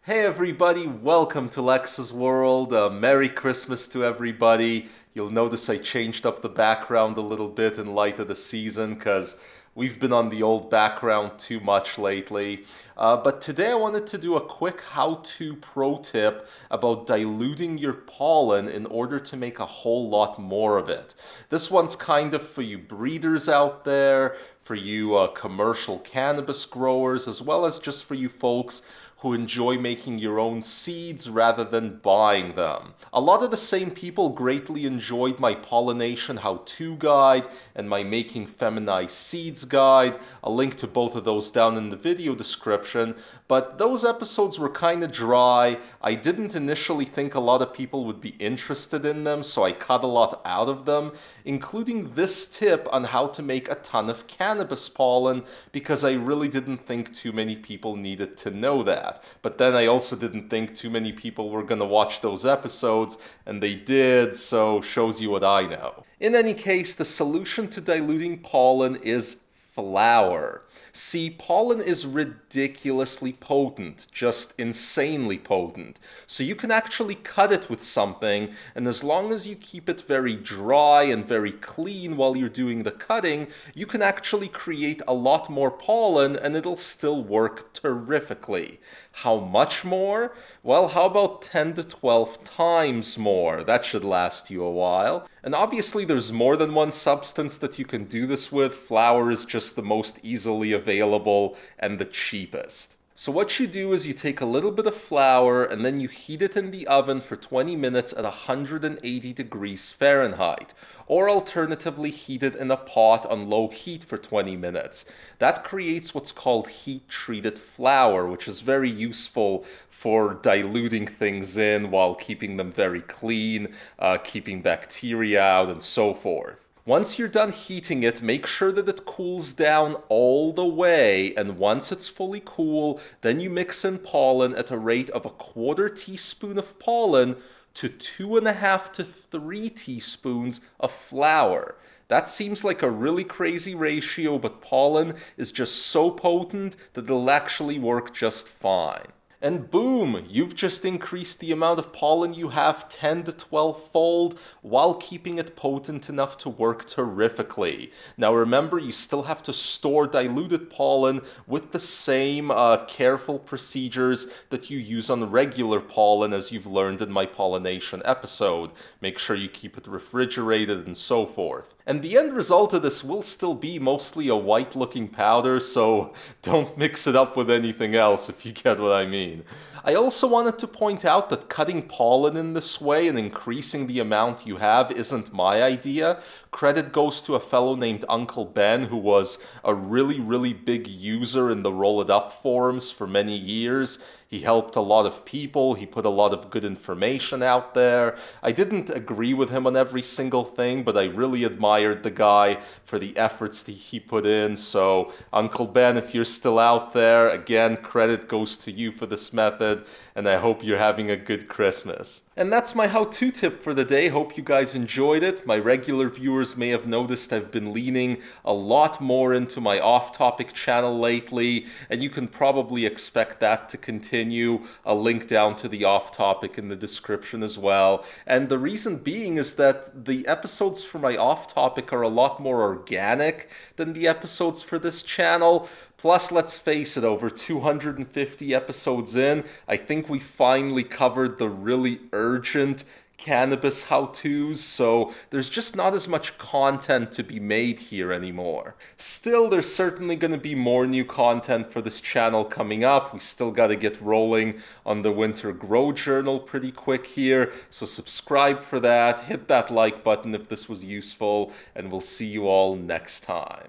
Hey everybody, welcome to Lex's World. Merry Christmas to everybody. You'll notice I changed up the background a little bit in light of the season because we've been on the old background too much lately. But today I wanted to do a quick how-to pro tip about diluting your pollen in order to make a whole lot more of it. This one's kind of for you breeders out there, for you commercial cannabis growers, as well as just for you folks who enjoy making your own seeds rather than buying them. A lot of the same people greatly enjoyed my pollination how-to guide and my making feminized seeds guide. I'll link to both of those down in the video description, but those episodes were kind of dry. I didn't initially think a lot of people would be interested in them, so I cut a lot out of them, including this tip on how to make a ton of cannabis pollen, because I really didn't think too many people needed to know that. But then I also didn't think too many people were going to watch those episodes, and they did, so shows you what I know. In any case, the solution to diluting pollen is flour. See, pollen is ridiculously potent, just insanely potent. So you can actually cut it with something, and as long as you keep it very dry and very clean while you're doing the cutting, you can actually create a lot more pollen and it'll still work terrifically. How much more? Well, how about 10 to 12 times more? That should last you a while. And obviously there's more than one substance that you can do this with. Flour is just the most easily available and the cheapest. So what you do is you take a little bit of flour and then you heat it in the oven for 20 minutes at 180 degrees Fahrenheit. Or alternatively, heat it in a pot on low heat for 20 minutes. That creates what's called heat-treated flour, which is very useful for diluting things in while keeping them very clean, keeping bacteria out, and so forth. Once you're done heating it, make sure that it cools down all the way, and once it's fully cool, then you mix in pollen at a rate of 1/4 teaspoon of pollen to 2.5 to 3 teaspoons of flour. That seems like a really crazy ratio, but pollen is just so potent that it'll actually work just fine. And boom, you've just increased the amount of pollen you have 10 to 12-fold while keeping it potent enough to work terrifically. Now remember, you still have to store diluted pollen with the same careful procedures that you use on regular pollen, as you've learned in my pollination episode. Make sure you keep it refrigerated and so forth. And the end result of this will still be mostly a white-looking powder, so don't mix it up with anything else, if you get what I mean. I also wanted to point out that cutting pollen in this way and increasing the amount you have isn't my idea. Credit goes to a fellow named Uncle Ben, who was a really big user in the Roll It Up forums for many years. He helped a lot of people. He put a lot of good information out there. I didn't agree with him on every single thing, but I really admired the guy for the efforts that he put in. So, Uncle Ben, if you're still out there, again, credit goes to you for this method, and I hope you're having a good Christmas. And that's my how-to tip for the day. Hope you guys enjoyed it. My regular viewers may have noticed I've been leaning a lot more into my off-topic channel lately, and you can probably expect that to continue. I'll link down to the off-topic in the description as well. And the reason being is that the episodes for my off-topic are a lot more organic than the episodes for this channel. Plus, let's face it, over 250 episodes in, I think we finally covered the really urgent cannabis how-tos, so there's just not as much content to be made here anymore. Still, there's certainly going to be more new content for this channel coming up. We still got to get rolling on the Winter Grow Journal pretty quick here, so subscribe for that, hit that like button if this was useful, and we'll see you all next time.